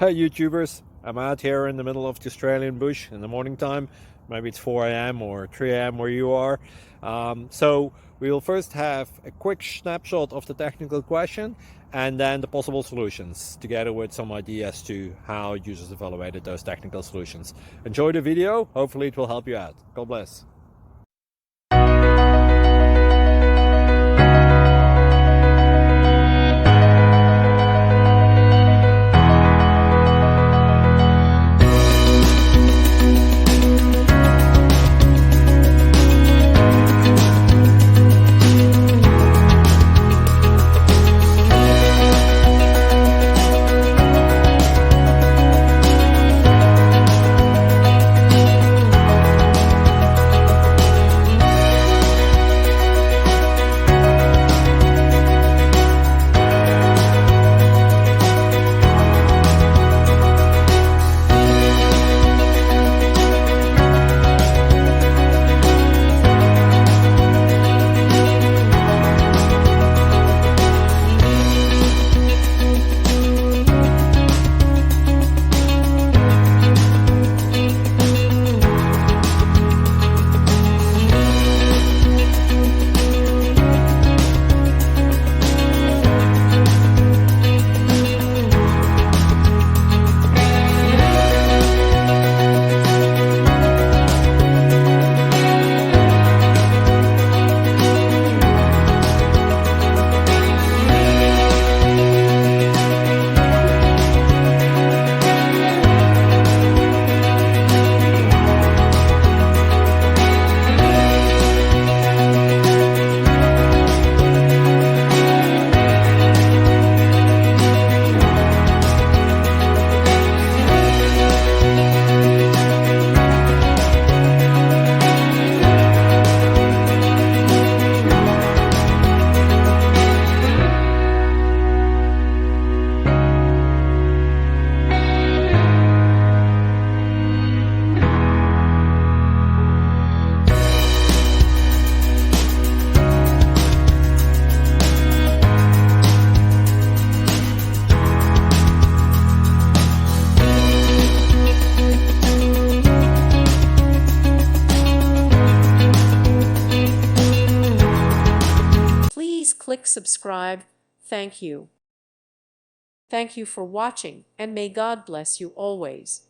Hey YouTubers, I'm out here in the middle of the Australian bush in the morning time. Maybe it's 4 a.m. or 3 a.m. where you are. So we'll first have a quick snapshot of the technical question and then the possible solutions, together with some ideas to how users evaluated those technical solutions. Enjoy the video, hopefully it will help you out. God bless. Please click subscribe. Thank you. Thank you for watching, and may God bless you always.